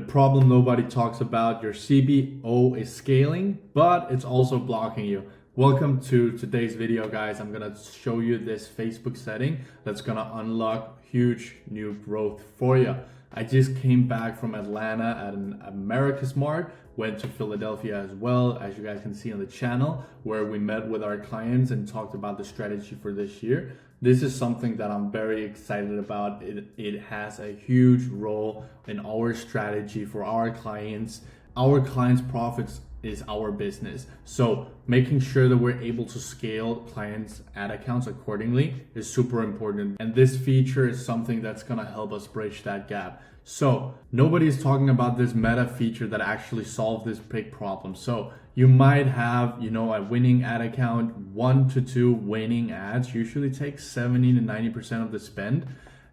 problem nobody talks about. Your CBO is scaling, but it's also blocking you. Welcome to today's video, guys. I'm gonna show you this Facebook setting that's gonna unlock huge new growth for you. I just came back from Atlanta at an America's Mart, went to Philadelphia as well, as you guys can see on the channel, where we met with our clients and talked about the strategy for this year. This is something that I'm very excited about. It has a huge role in our strategy for our clients. Our clients' profits is our business. So making sure that we're able to scale clients' ad accounts accordingly is super important. And this feature is something that's gonna help us bridge that gap. So nobody's talking about this meta feature that actually solved this big problem. So you might have, a winning ad account, 1 to 2 winning ads usually takes 70 to 90% of the spend.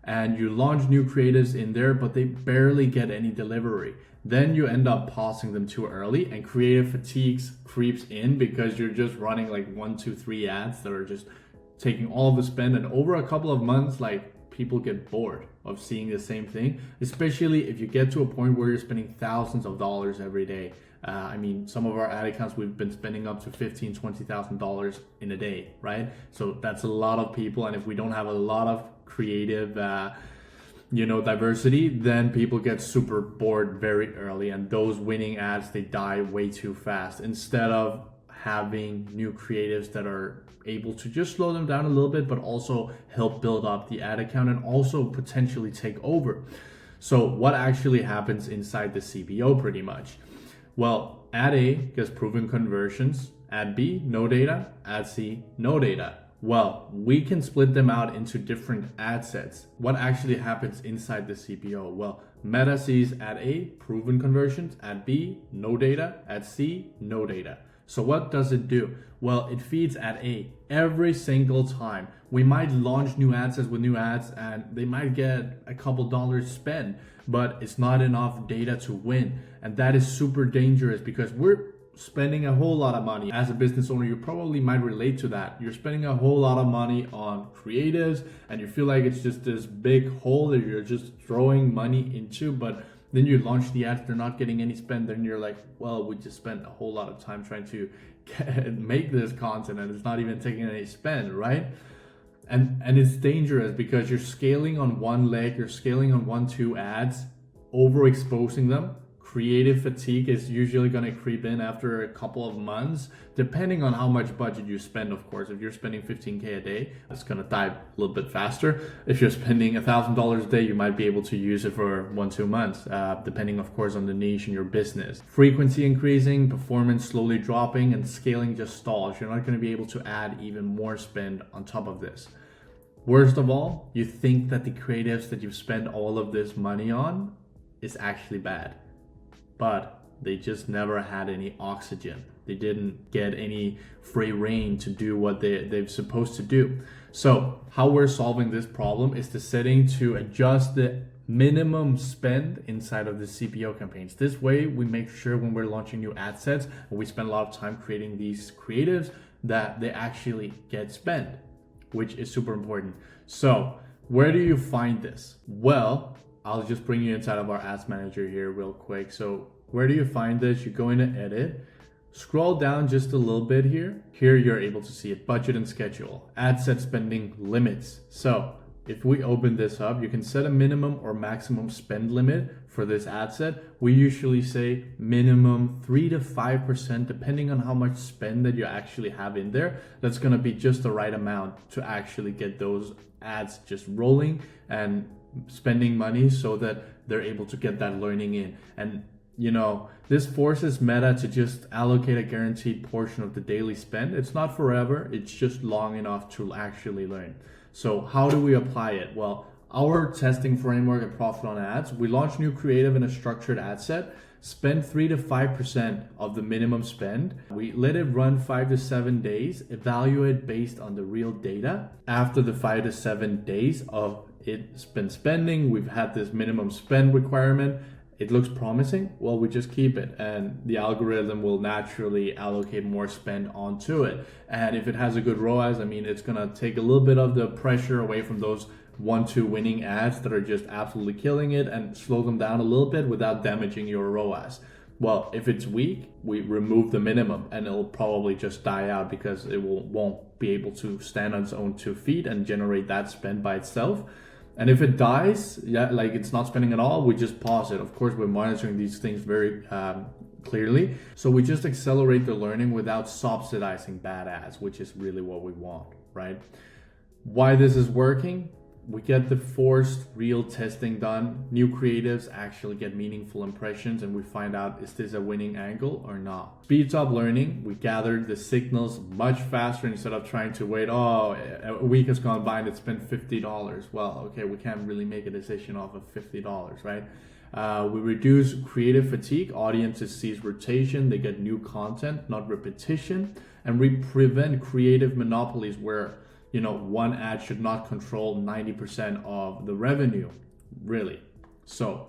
And you launch new creatives in there, but they barely get any delivery. Then you end up pausing them too early and creative fatigue creeps in because you're just running like 1, 2, 3 ads that are just taking all of the spend. And over a couple of months, people get bored of seeing the same thing, especially if you get to a point where you're spending thousands of dollars every day. Some of our ad accounts, we've been spending up to $15,000, $20,000 in a day, right? So that's a lot of people. And if we don't have a lot of creative, diversity, then people get super bored very early. And those winning ads, they die way too fast. Instead of having new creatives that are able to just slow them down a little bit, but also help build up the ad account and also potentially take over. So what actually happens inside the CBO pretty much? Well, ad A gets proven conversions, ad B, no data, ad C, no data. Well, we can split them out into different ad sets. What actually happens inside the CBO? Well, Meta sees ad A, proven conversions, ad B, no data, ad C, no data. So what does it do? Well, it feeds ad A every single time. We might launch new ad sets with new ads and they might get a couple dollars spent, but it's not enough data to win. And that is super dangerous because we're spending a whole lot of money. As a business owner, you probably might relate to that. You're spending a whole lot of money on creatives and you feel like it's just this big hole that you're just throwing money into, but then you launch the ads, they're not getting any spend. Then you're like, well, we just spent a whole lot of time trying to make this content and it's not even taking any spend, right? And it's dangerous because you're scaling on one leg, you're scaling on 1, 2 ads, overexposing them. Creative fatigue is usually going to creep in after a couple of months, depending on how much budget you spend, of course. If you're spending $15K a day, it's going to die a little bit faster. If you're spending $1,000 a day, you might be able to use it for 1, 2 months, depending, of course, on the niche in your business. Frequency increasing, performance slowly dropping, and scaling just stalls. You're not going to be able to add even more spend on top of this. Worst of all, you think that the creatives that you've spent all of this money on is actually bad. But they just never had any oxygen. They didn't get any free rein to do what they're supposed to do. So how we're solving this problem is the setting to adjust the minimum spend inside of the CPO campaigns. This way we make sure when we're launching new ad sets and we spend a lot of time creating these creatives that they actually get spent, which is super important. So where do you find this? Well, I'll just bring you inside of our ads manager here real quick. So where do you find this? You go into edit, scroll down just a little bit here. Here you're able to see it, budget and schedule, ad set spending limits. So if we open this up, you can set a minimum or maximum spend limit for this ad set. We usually say minimum 3 to 5%, depending on how much spend that you actually have in there. That's gonna be just the right amount to actually get those ads just rolling and spending money so that they're able to get that learning in. And this forces Meta to just allocate a guaranteed portion of the daily spend. It's not forever, it's just long enough to actually learn. So how do we apply it? Well, our testing framework at Profit on Ads, we launch new creative in a structured ad set, spend 3 to 5% of the minimum spend. We let it run 5 to 7 days, evaluate based on the real data. After the 5 to 7 days of it's been spending, we've had this minimum spend requirement, it looks promising, well, we just keep it and the algorithm will naturally allocate more spend onto it. And if it has a good ROAS, it's gonna take a little bit of the pressure away from those 1-2 winning ads that are just absolutely killing it and slow them down a little bit without damaging your ROAS. Well, if it's weak, we remove the minimum and it'll probably just die out because it won't be able to stand on its own 2 feet and generate that spend by itself. And if it dies, like it's not spending at all, we just pause it. Of course, we're monitoring these things very clearly. So we just accelerate the learning without subsidizing bad ads, which is really what we want, right? Why this is working? We get the forced real testing done. New creatives actually get meaningful impressions and we find out, is this a winning angle or not? Speeds up learning. We gather the signals much faster instead of trying to wait, oh, a week has gone by and it's been $50. Well, okay, we can't really make a decision off of $50, right? We reduce creative fatigue. Audiences sees rotation. They get new content, not repetition. And we prevent creative monopolies where one ad should not control 90% of the revenue, really. So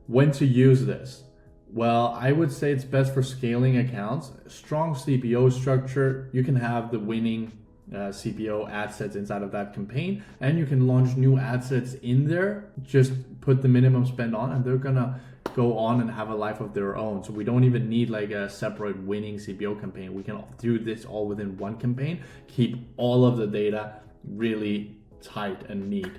when to use this? Well, I would say it's best for scaling accounts. Strong CPO structure. You can have the winning CPO ad sets inside of that campaign, and you can launch new ad sets in there. Just put the minimum spend on and they're gonna go on and have a life of their own. So we don't even need like a separate winning CPO campaign. We can do this all within one campaign, keep all of the data really tight and neat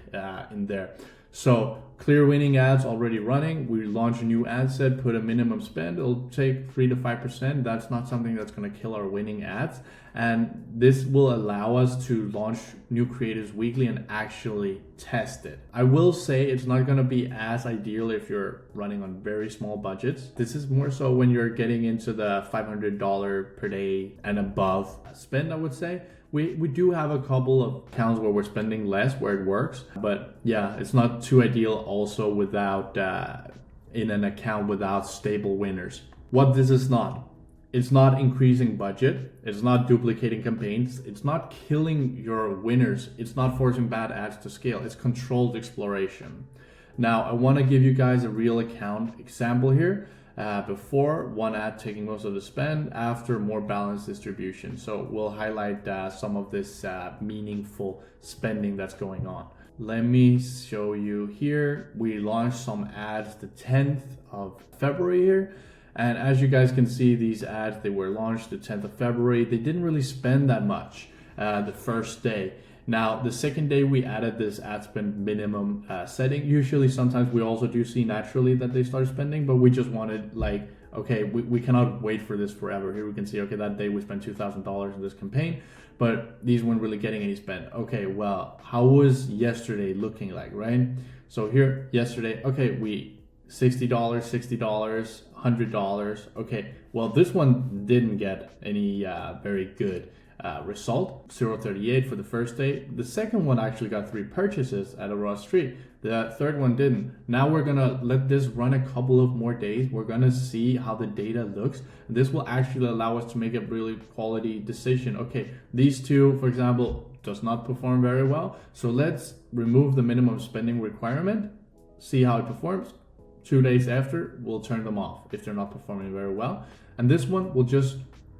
in there. So clear winning ads already running. We launch a new ad set, put a minimum spend. It'll take 3 to 5%. That's not something that's going to kill our winning ads. And this will allow us to launch new creatives weekly and actually test it. I will say it's not going to be as ideal if you're running on very small budgets. This is more so when you're getting into the $500 per day and above spend, I would say. We do have a couple of accounts where we're spending less where it works, but yeah, it's not too ideal also without in an account without stable winners. What this is not, it's not increasing budget, it's not duplicating campaigns, it's not killing your winners, it's not forcing bad ads to scale, it's controlled exploration. Now, I want to give you guys a real account example here. Before, one ad taking most of the spend, after more balanced distribution. So we'll highlight some of this meaningful spending that's going on. Let me show you here. We launched some ads the 10th of February here. And as you guys can see, these ads, they were launched the 10th of February. They didn't really spend that much the first day. Now, the second day we added this ad spend minimum setting. Usually, sometimes we also do see naturally that they start spending, but we just wanted like, okay, we cannot wait for this forever. Here we can see, okay, that day we spent $2,000 in this campaign, but these weren't really getting any spend. Okay, well, how was yesterday looking like, right? So here, yesterday, okay, we $60, $60, $100. Okay, well, this one didn't get any very good result, 0.38 for the first day. The second one actually got 3 purchases at a ROAS 3. The third one didn't. Now we're gonna let this run a couple of more days. We're gonna see how the data looks. This will actually allow us to make a really quality decision. Okay, these two, for example, does not perform very well. So let's remove the minimum spending requirement, see how it performs. 2 days after, we'll turn them off if they're not performing very well. And this one will just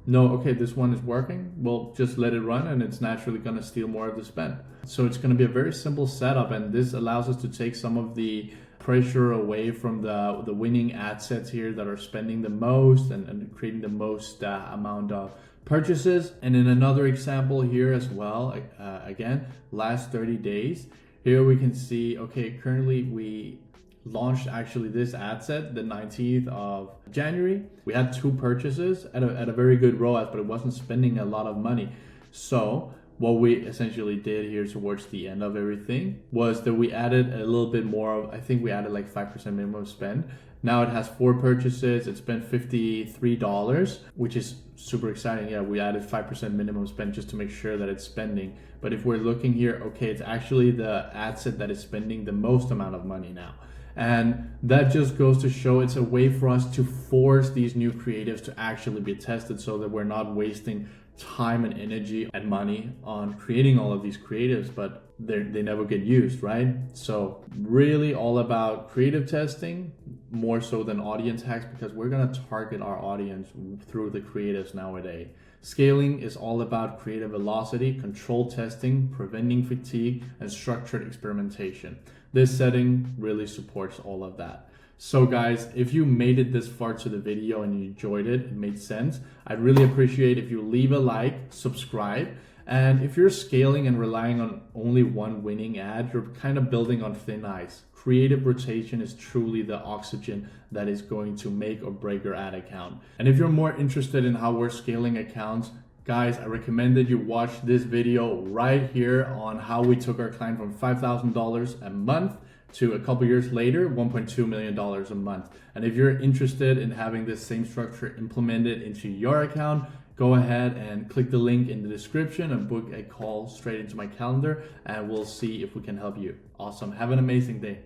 know, okay, this one is working, we'll just let it run and it's naturally gonna steal more of the spend. So it's gonna be a very simple setup, and this allows us to take some of the pressure away from the winning ad sets here that are spending the most and creating the most amount of purchases. And in another example here as well, again, last 30 days, here we can see, okay, currently we launched actually this ad set the 19th of January. We had 2 purchases at a very good ROAS, but it wasn't spending a lot of money. So what we essentially did here towards the end of everything was that we added a little bit more of, I think we added like 5% minimum spend. Now it has 4 purchases. It spent $53, which is super exciting. Yeah, we added 5% minimum spend just to make sure that it's spending. But if we're looking here, okay, it's actually the ad set that is spending the most amount of money now. And that just goes to show it's a way for us to force these new creatives to actually be tested so that we're not wasting time and energy and money on creating all of these creatives, but they never get used, right? So really all about creative testing, more so than audience hacks because we're going to target our audience through the creatives nowadays. Scaling is all about creative velocity, control testing, preventing fatigue, and structured experimentation. This setting really supports all of that. So guys, if you made it this far to the video and you enjoyed it, it made sense, I'd really appreciate if you leave a like, subscribe, and if you're scaling and relying on only one winning ad, you're kind of building on thin ice. Creative rotation is truly the oxygen that is going to make or break your ad account. And if you're more interested in how we're scaling accounts, guys, I recommend that you watch this video right here on how we took our client from $5,000 a month to a couple years later, $1.2 million a month. And if you're interested in having this same structure implemented into your account, go ahead and click the link in the description and book a call straight into my calendar, and we'll see if we can help you. Awesome. Have an amazing day.